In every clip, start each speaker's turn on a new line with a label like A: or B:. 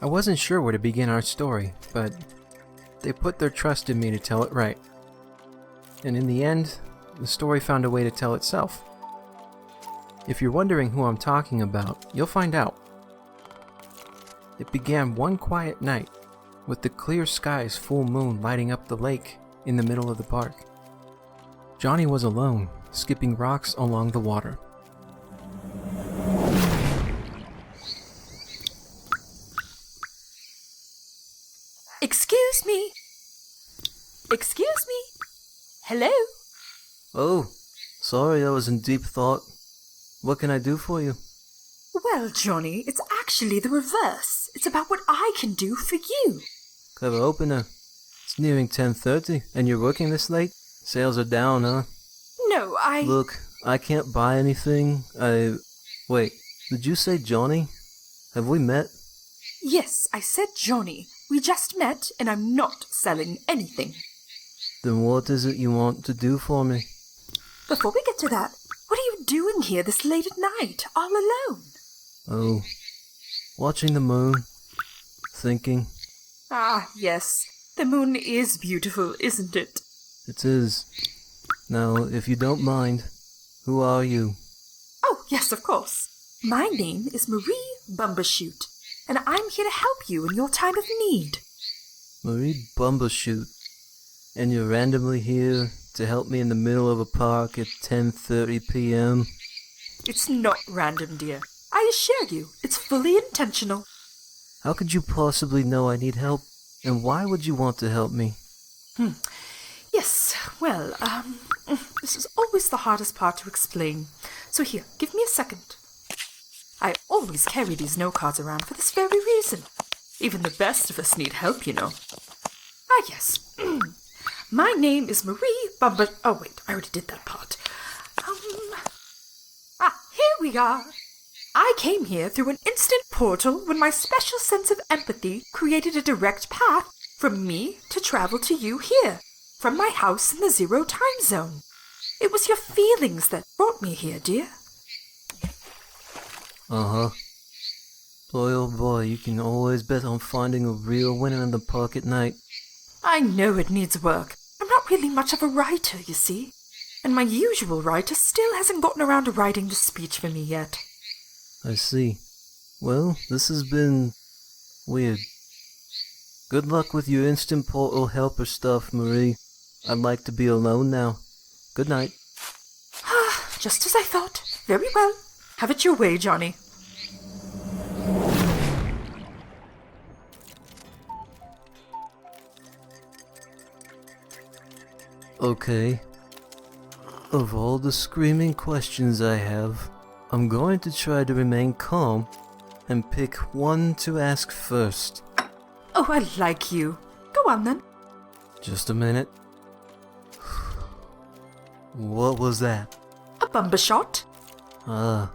A: I wasn't sure where to begin our story, but they put their trust in me to tell it right. And in the end, the story found a way to tell itself. If you're wondering who I'm talking about, you'll find out. It began one quiet night, with the clear sky's full moon lighting up the lake in the middle of the park. Johnny was alone, skipping rocks along the water.
B: Excuse me. Excuse me. Hello?
C: Oh, sorry, I was in deep thought. What can I do for you?
B: Well, Johnny, it's actually the reverse. It's about what I can do for you.
C: Clever opener. It's nearing 10:30, and you're working this late? Sales are down, huh?
B: No,
C: Look, I can't buy anything. Wait, did you say Johnny? Have we met?
B: Yes, I said Johnny. We just met, and I'm not selling anything.
C: Then what is it you want to do for me?
B: Before we get to that, what are you doing here this late at night, all alone?
C: Oh, watching the moon. Thinking.
B: Ah, yes. The moon is beautiful, isn't it?
C: It is. Now, if you don't mind, who are you?
B: Oh, yes, of course. My name is Marie Bumbershoot, and I'm here to help you in your time of need.
C: Marie Bumbershoot. And you're randomly here to help me in the middle of a park at 10:30 p.m.?
B: It's not random, dear. I assure you, it's fully intentional.
C: How could you possibly know I need help? And why would you want to help me?
B: Yes, well, this is always the hardest part to explain. So here, give me a second. I always carry these note cards around for this very reason. Even the best of us need help, you know. Ah, yes. My name is Marie Bumber... Oh, wait, I already did that part. Here we are. I came here through an instant portal when my special sense of empathy created a direct path from me to travel to you here, from my house in the 0 time zone. It was your feelings that brought me here, dear.
C: Uh-huh. Boy, oh boy, you can always bet on finding a real winner in the park at night.
B: I know it needs work. I'm not really much of a writer, you see. And my usual writer still hasn't gotten around to writing the speech for me yet.
C: I see. Well, this has been... weird. Good luck with your instant portal helper stuff, Marie. I'd like to be alone now. Good night.
B: Just as I thought. Very well. Have it your way, Johnny.
C: Okay. Of all the screaming questions I have, I'm going to try to remain calm and pick one to ask first.
B: Oh, I like you. Go on, then.
C: Just a minute. What was that?
B: A Bumbershoot.
C: Ah,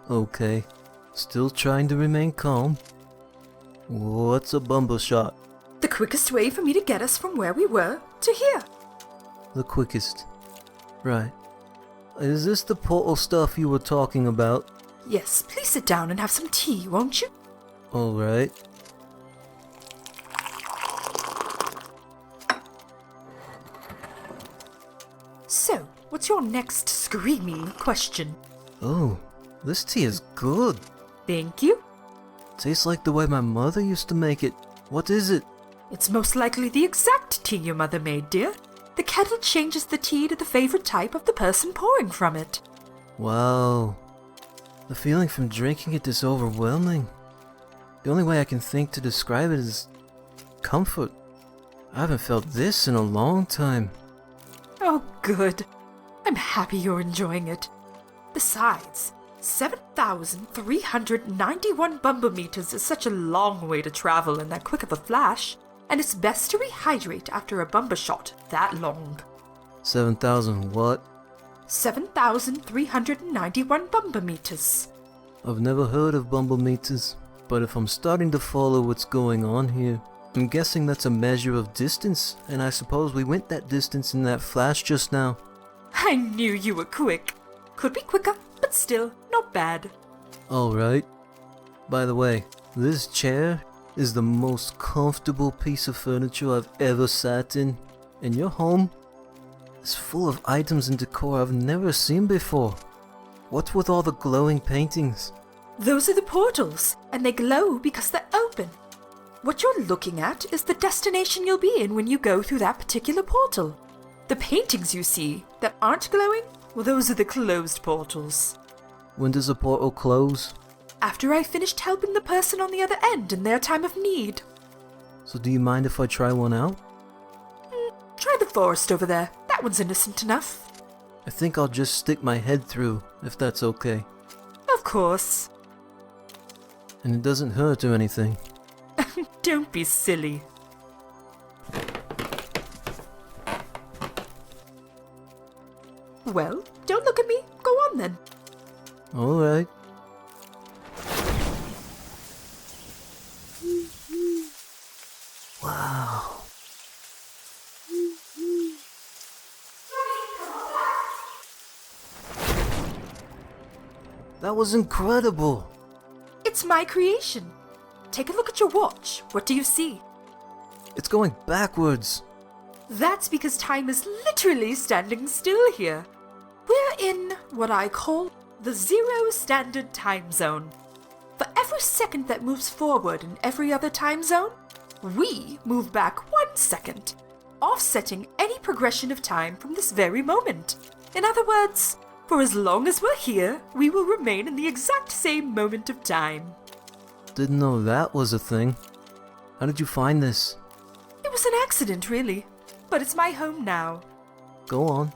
C: okay. Still trying to remain calm. What's a Bumbershoot?
B: The quickest way for me to get us from where we were to here.
C: The quickest. Right. Is this the portal stuff you were talking about?
B: Yes, please sit down and have some tea, won't you?
C: Alright.
B: So, what's your next screaming question?
C: Oh, this tea is good.
B: Thank you.
C: Tastes like the way my mother used to make it. What is it?
B: It's most likely the exact tea your mother made, dear. The kettle changes the tea to the favorite type of the person pouring from it.
C: Wow. The feeling from drinking it is overwhelming. The only way I can think to describe it is comfort. I haven't felt this in a long time.
B: Oh, good. I'm happy you're enjoying it. Besides, 7,391 bumbometers is such a long way to travel in that quick of a flash, and it's best to rehydrate after a Bumbershoot that long.
C: 7,000 what?
B: 7,391 bumbometers.
C: I've never heard of bumbometers, but if I'm starting to follow what's going on here, I'm guessing that's a measure of distance, and I suppose we went that distance in that flash just now.
B: I knew you were quick. Could be quicker, but still not bad.
C: Alright. By the way, this chair is the most comfortable piece of furniture I've ever sat in, and your home is full of items and decor I've never seen before. What with all the glowing paintings?
B: Those are the portals, and they glow because they're open. What you're looking at is the destination you'll be in when you go through that particular portal. The paintings you see that aren't glowing, well, those are the closed portals.
C: When does a portal close?
B: After I finished helping the person on the other end in their time of need.
C: So do you mind if I try one out?
B: Try the forest over there. That one's innocent enough.
C: I think I'll just stick my head through, if that's okay.
B: Of course.
C: And it doesn't hurt or anything.
B: Don't be silly. Well, don't look at me. Go on then.
C: Alright. Wow. That was incredible.
B: It's my creation. Take a look at your watch. What do you see?
C: It's going backwards.
B: That's because time is literally standing still here. We're in what I call the zero standard time zone. For every second that moves forward in every other time zone, we move back 1 second, offsetting any progression of time from this very moment. In other words, for as long as we're here, we will remain in the exact same moment of time.
C: Didn't know that was a thing. How did you find this?
B: It was an accident, really, but it's my home now.
C: Go on.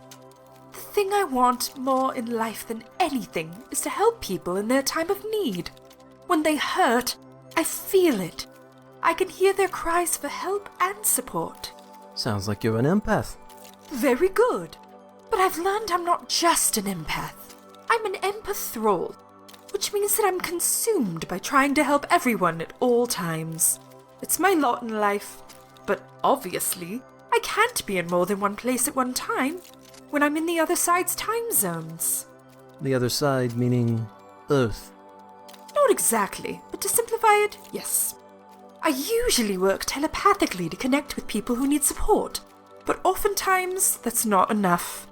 B: The thing I want more in life than anything is to help people in their time of need. When they hurt, I feel it. I can hear their cries for help and support.
C: Sounds like you're an empath.
B: Very good. But I've learned I'm not just an empath. I'm an empathrawl, which means that I'm consumed by trying to help everyone at all times. It's my lot in life, but obviously, I can't be in more than one place at one time when I'm in the other side's time zones.
C: The other side meaning Earth.
B: Not exactly, but to simplify it, yes. I usually work telepathically to connect with people who need support, but oftentimes that's not enough.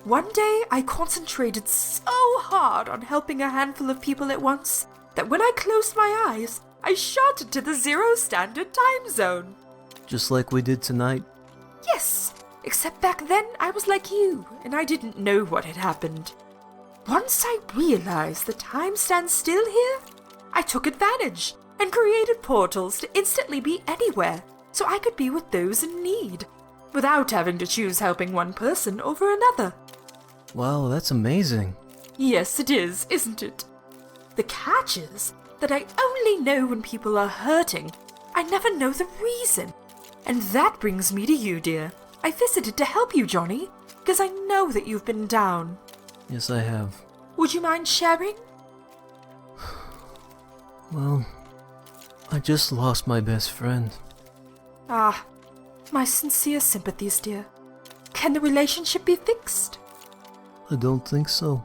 B: One day I concentrated so hard on helping a handful of people at once that when I closed my eyes, I shot into the zero standard time zone.
C: Just like we did tonight.
B: Yes, except back then I was like you, and I didn't know what had happened. Once I realized the time stands still here, I took advantage and created portals to instantly be anywhere, so I could be with those in need, without having to choose helping one person over another.
C: Wow, that's amazing.
B: Yes, it is, isn't it? The catch is that I only know when people are hurting. I never know the reason. And that brings me to you, dear. I visited to help you, Johnny, because I know that you've been down.
C: Yes, I have.
B: Would you mind sharing?
C: Well, I just lost my best friend.
B: Ah, my sincere sympathies, dear. Can the relationship be fixed?
C: I don't think so.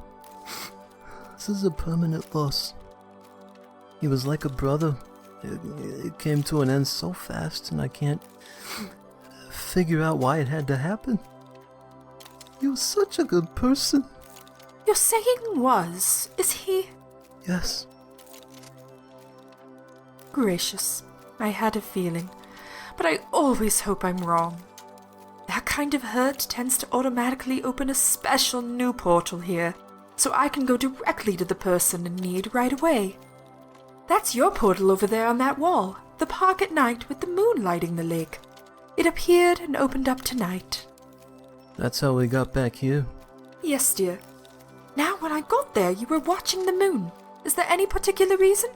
C: This is a permanent loss. He was like a brother. It came to an end so fast, and I can't figure out why it had to happen. He was such a good person.
B: You're saying was, is he?
C: Yes.
B: Gracious, I had a feeling, but I always hope I'm wrong. That kind of hurt tends to automatically open a special new portal here, so I can go directly to the person in need right away. That's your portal over there on that wall, the park at night with the moon lighting the lake. It appeared and opened up tonight.
C: That's how we got back here.
B: Yes, dear. Now, when I got there, you were watching the moon. Is there any particular reason?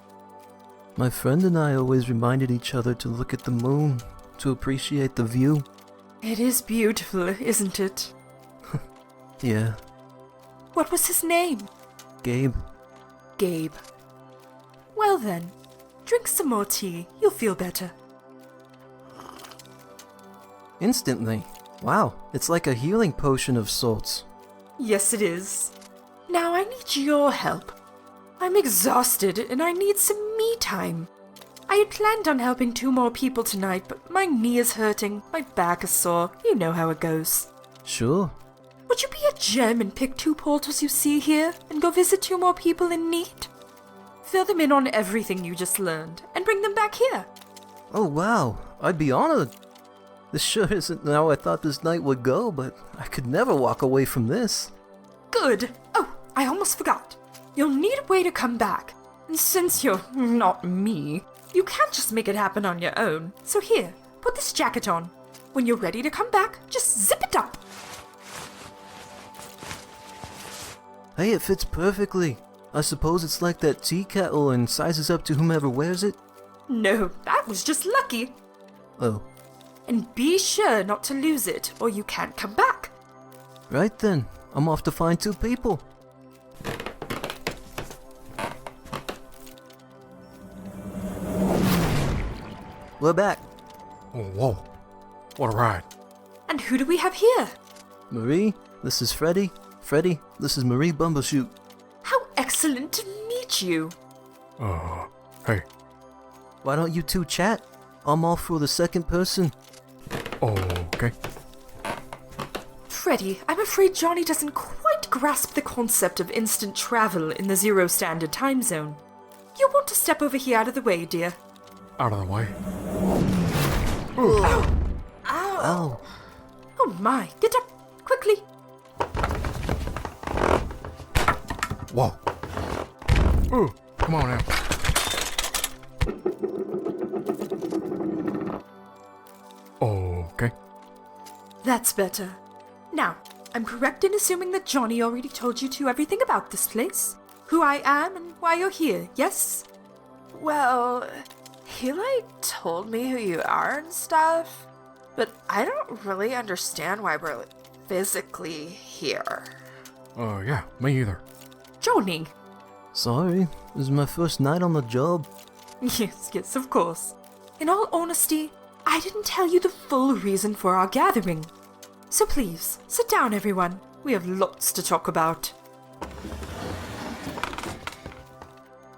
C: My friend and I always reminded each other to look at the moon, to appreciate the view.
B: It is beautiful, isn't it?
C: Yeah.
B: What was his name?
C: Gabe.
B: Gabe. Well then, drink some more tea. You'll feel better.
C: Instantly. Wow, it's like a healing potion of sorts.
B: Yes, it is. Now I need your help. I'm exhausted and I need some me time. I had planned on helping 2 more people tonight, but my knee is hurting, my back is sore. You know how it goes.
C: Sure.
B: Would you be a gem and pick 2 portals you see here and go visit 2 more people in need? Fill them in on everything you just learned and bring them back here.
C: Oh wow, I'd be honored. This sure isn't how I thought this night would go, but I could never walk away from this.
B: Good. Oh, I almost forgot. You'll need a way to come back. And since you're not me, you can't just make it happen on your own. So here, put this jacket on. When you're ready to come back, just zip it up.
C: Hey, it fits perfectly. I suppose it's like that tea kettle and sizes up to whomever wears it?
B: No, that was just lucky.
C: Oh.
B: And be sure not to lose it, or you can't come back.
C: Right then, I'm off to find 2 people. We're back.
D: Oh, whoa. What a ride.
B: And who do we have here?
C: Marie, this is Freddy. Freddy, this is Marie Bumbershoot.
B: How excellent to meet you.
D: Hey.
C: Why don't you 2 chat? I'm all for the second person.
D: Okay.
B: Freddy, I'm afraid Johnny doesn't quite grasp the concept of instant travel in the Zero Standard Time Zone. You'll want to step over here out of the way, dear.
D: Out of the way.
B: Ow!
C: Ow.
B: Oh my, get up, quickly.
D: Whoa. Ooh, come on now. Okay.
B: That's better. Now, I'm correct in assuming that Johnny already told you 2 everything about this place? Who I am and why you're here, yes?
E: Well, he told me who you are and stuff, but I don't really understand why we're physically here.
D: Yeah, me either.
B: Johnny.
C: Sorry, this is my first night on the job.
B: Yes, of course. In all honesty, I didn't tell you the full reason for our gathering. So please, sit down everyone. We have lots to talk about.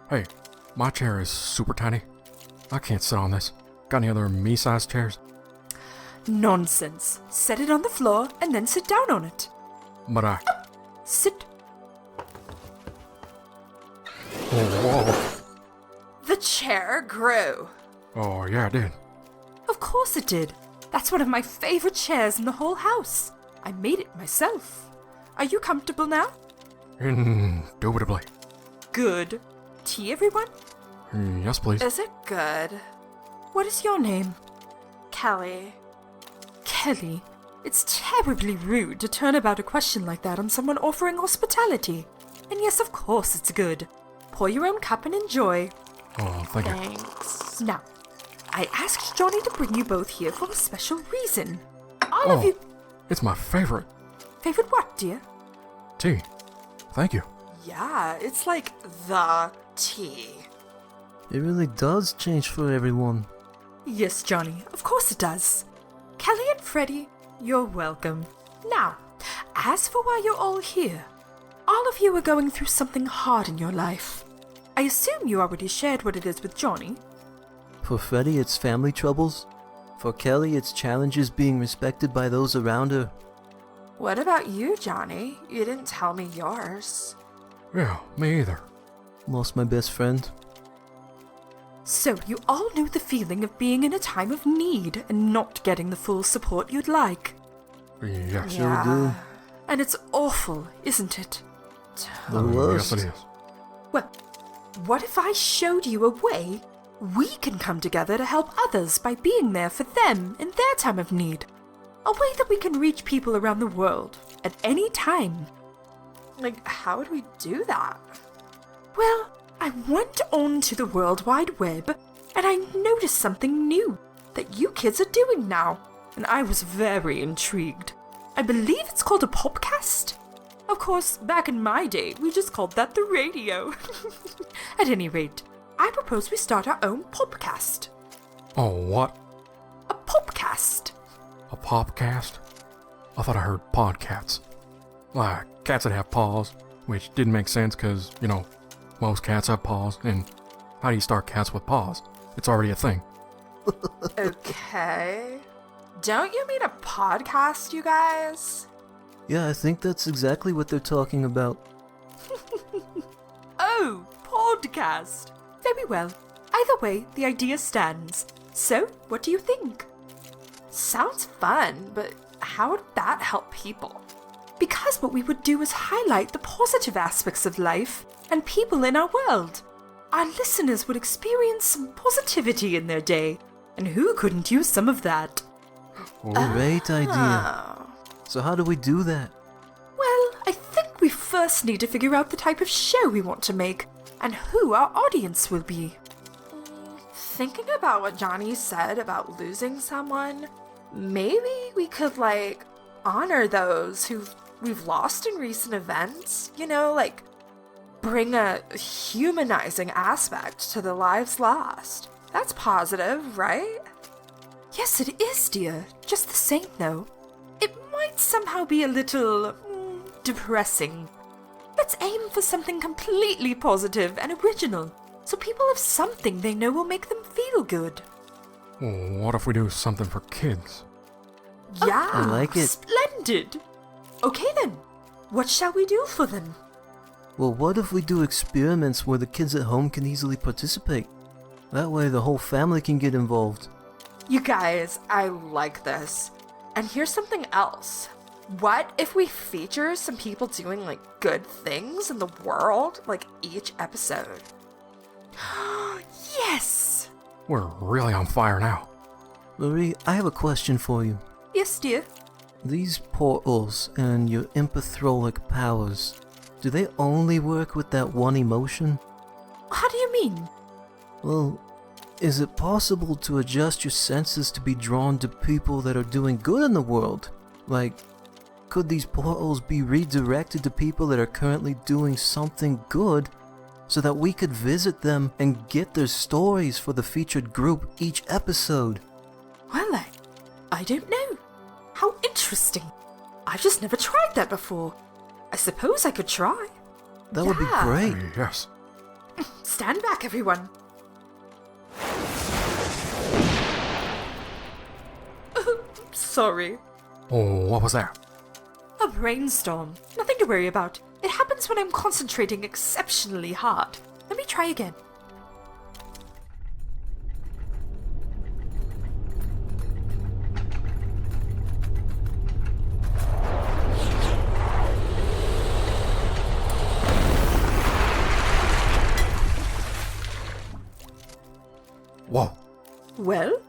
D: Hey, my chair is super tiny. I can't sit on this. Got any other me-sized chairs?
B: Nonsense. Set it on the floor and then sit down on it.
D: But
B: Sit.
D: whoa.
E: The chair grew.
D: Oh, yeah, I did.
B: Of course it did. That's one of my favorite chairs in the whole house. I made it myself. Are you comfortable now?
D: Indubitably.
B: Good. Tea, everyone?
D: Yes, please.
E: Is it good?
B: What is your name?
E: Kelly.
B: Kelly. It's terribly rude to turn about a question like that on someone offering hospitality. And yes, of course it's good. Pour your own cup and enjoy.
D: Oh, thank you.
E: Thanks.
B: Now, I asked Johnny to bring you both here for a special reason. All of
D: Oh,
B: you...
D: it's my favorite.
B: Favorite what, dear?
D: Tea. Thank you.
E: Yeah, it's like the tea.
C: It really does change for everyone.
B: Yes, Johnny, of course it does. Kelly and Freddy, you're welcome. Now, as for why you're all here, all of you are going through something hard in your life. I assume you already shared what it is with Johnny.
C: For Freddy, it's family troubles. For Kelly, it's challenges being respected by those around her.
E: What about you, Johnny? You didn't tell me yours.
D: Yeah, me either.
C: Lost my best friend.
B: So you all know the feeling of being in a time of need and not getting the full support you'd like.
D: Yes.
C: Sure do.
B: And it's awful, isn't it?
C: The
D: Yes,
C: worst.
D: it is.
B: Well, what if I showed you a way we can come together to help others by being there for them in their time of need? A way that we can reach people around the world at any time.
E: Like, how would we do that?
B: Well, I went onto the World Wide Web and I noticed something new that you kids are doing now, and I was very intrigued. I believe it's called a podcast? Of course, back in my day, we just called that the radio. At any rate, I propose we start our own podcast.
D: Oh, what?
B: A podcast.
D: A popcast? I thought I heard podcats. Like cats that have paws, which didn't make sense because, most cats have paws, and how do you start cats with paws? It's already a thing.
E: Okay. Don't you mean a podcast, you guys?
C: Yeah, I think that's exactly what they're talking about.
B: Oh, podcast. Very well. Either way, the idea stands. So, what do you think?
E: Sounds fun, but how would that help people?
B: Because what we would do is highlight the positive aspects of life and people in our world. Our listeners would experience some positivity in their day, and who couldn't use some of that?
C: Great idea.
E: Oh.
C: So how do we do that?
B: Well, I think we first need to figure out the type of show we want to make, and who our audience will be.
E: Thinking about what Johnny said about losing someone, maybe we could, honor those who we've lost in recent events. You know, bring a humanizing aspect to the lives lost. That's positive, right?
B: Yes, it is, dear. Just the same, though. It might somehow be a little depressing. Let's aim for something completely positive and original, so people have something they know will make them feel good.
D: What if we do something for kids?
E: Yeah.
C: I like it.
B: Splendid! Okay then, what shall we do for them?
C: Well, what if we do experiments where the kids at home can easily participate? That way the whole family can get involved.
E: You guys, I like this. And here's something else. What if we feature some people doing, good things in the world, each episode?
B: Yes!
D: We're really on fire now.
C: Marie, I have a question for you.
B: Yes, dear.
C: These portals and your empathrolic powers, do they only work with that one emotion?
B: How do you mean?
C: Well, is it possible to adjust your senses to be drawn to people that are doing good in the world? Could these portals be redirected to people that are currently doing something good so that we could visit them and get their stories for the featured group each episode?
B: Well, I don't know. How interesting. I've just never tried that before. I suppose I could try.
C: That would be
E: Yeah.
C: great.
D: Yes.
B: Stand back, everyone. Sorry.
D: Oh, what was that?
B: A brainstorm. Nothing to worry about. It happens when I'm concentrating exceptionally hard. Let me try again.
D: Whoa.
B: Well,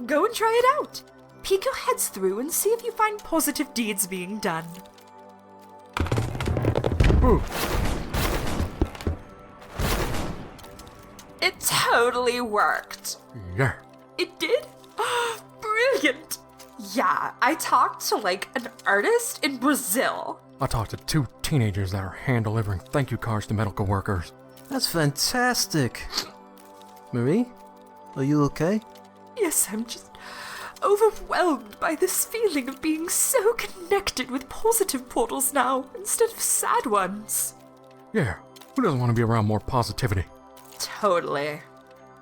B: go and try it out. Peek your heads through and see if you find positive deeds being done.
D: Ooh.
E: It totally worked.
D: Yeah.
B: It did? Brilliant!
E: Yeah, I talked to an artist in Brazil.
D: I talked to 2 teenagers that are hand-delivering thank you cards to medical workers.
C: That's fantastic. Marie, are you okay?
B: Yes, I'm just overwhelmed by this feeling of being so connected with positive portals now instead of sad ones.
D: Yeah. Who doesn't want to be around more positivity?
E: Totally.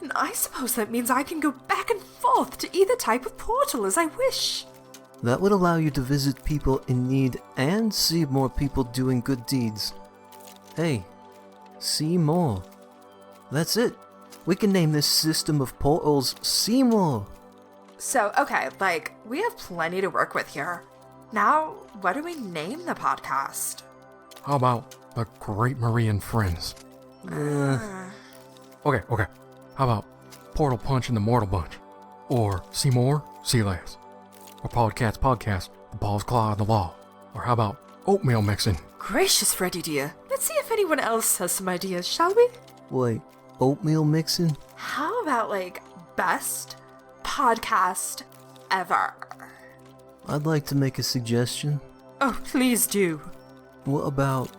B: And I suppose that means I can go back and forth to either type of portal as I wish.
C: That would allow you to visit people in need and see more people doing good deeds. Hey, see more. That's it. We can name this system of portals See More.
E: So, okay, we have plenty to work with here. Now, what do we name the podcast?
D: How about the Great Marie and Friends? Okay. How about Portal Punch and the Mortal Bunch? Or See More, See Less? Or Podcat's Podcast, The Ball's Claw and the Law? Or how about Oatmeal Mixing?
B: Gracious, Freddy dear. Let's see if anyone else has some ideas, shall we?
C: Wait, oatmeal mixing?
E: How about, best podcast ever?
C: I'd like to make a suggestion.
B: Oh, please do.
C: What about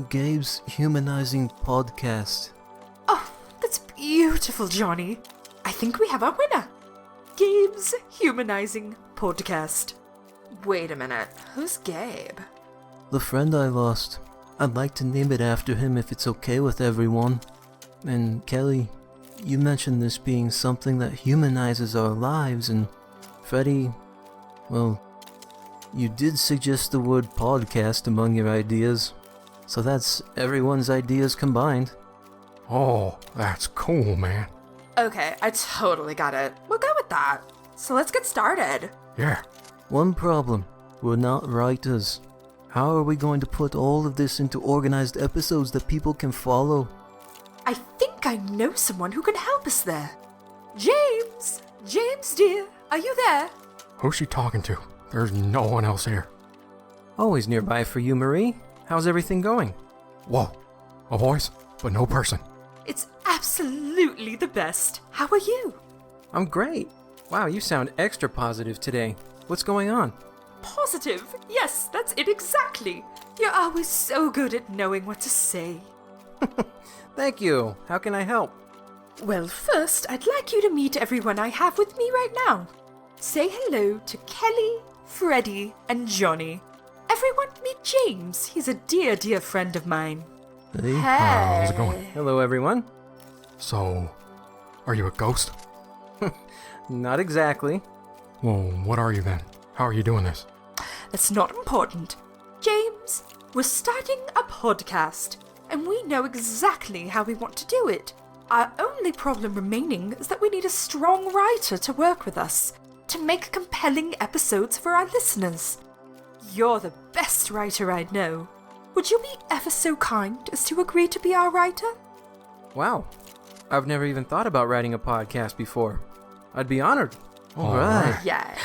C: Gabe's Humanizing Podcast?
B: Oh, that's beautiful, Johnny. I think we have our winner. Gabe's Humanizing Podcast.
E: Wait a minute, who's Gabe?
C: The friend I lost. I'd like to name it after him if it's okay with everyone. And Kelly, you mentioned this being something that humanizes our lives, and Freddy, well, you did suggest the word podcast among your ideas, so that's everyone's ideas combined.
D: Oh, that's cool, man.
E: Okay, I totally got it. We'll go with that. So let's get started.
D: Yeah.
C: One problem, we're not writers. How are we going to put all of this into organized episodes that people can follow?
E: I think I know someone who can help us there. James! James, dear, are you there?
D: Who's she talking to? There's no one else here.
A: Always nearby for you, Marie. How's everything going?
D: Whoa. A voice, but no person.
B: It's absolutely the best. How are you?
A: I'm great. Wow, you sound extra positive today. What's going on?
B: Positive. Yes, that's it exactly. You're always so good at knowing what to say.
A: Thank you. How can I help?
B: Well, first, I'd like you to meet everyone I have with me right now. Say hello to Kelly, Freddie, and Johnny. Everyone meet James. He's a dear, dear friend of mine.
C: Hey?
D: How's it going?
A: Hello, everyone.
D: So, are you a ghost?
A: Not exactly.
D: Well, what are you then? How are you doing this?
B: That's not important. James, we're starting a podcast, and we know exactly how we want to do it. Our only problem remaining is that we need a strong writer to work with us, to make compelling episodes for our listeners. You're the best writer I know. Would you be ever so kind as to agree to be our writer?
A: Wow. I've never even thought about writing a podcast before. I'd be honored.
C: All right.
B: Yeah.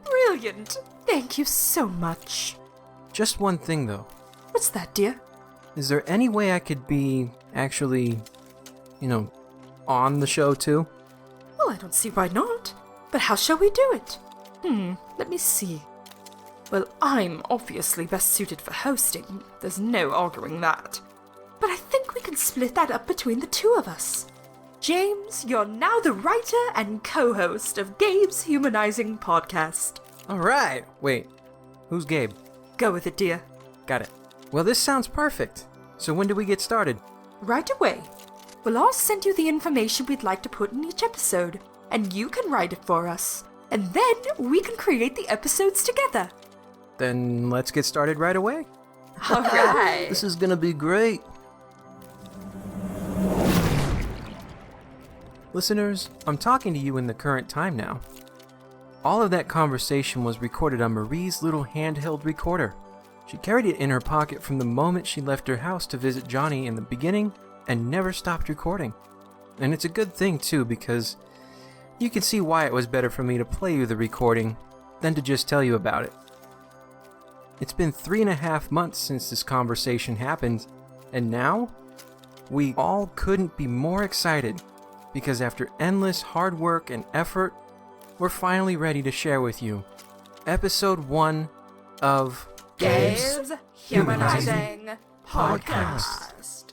B: Brilliant. Thank you so much.
A: Just one thing, though.
B: What's that, dear?
A: Is there any way I could be actually, on the show too?
B: Well, I don't see why not. But how shall we do it? Let me see. Well, I'm obviously best suited for hosting. There's no arguing that. But I think we can split that up between the two of us. James, you're now the writer and co-host of Gabe's Humanizing podcast.
A: All right. Wait, who's Gabe?
B: Go with it, dear.
A: Got it. Well, this sounds perfect. So when do we get started?
B: Right away. We'll all send you the information we'd like to put in each episode, and you can write it for us. And then we can create the episodes together.
A: Then let's get started right away.
E: All right.
C: This is gonna be great.
A: Listeners, I'm talking to you in the current time now. All of that conversation was recorded on Marie's little handheld recorder. She carried it in her pocket from the moment she left her house to visit Johnny in the beginning and never stopped recording. And it's a good thing too, because you can see why it was better for me to play you the recording than to just tell you about it. It's been 3.5 months since this conversation happened, and now we all couldn't be more excited, because after endless hard work and effort, we're finally ready to share with you episode 1 of
E: Gabe's Humanizing podcast.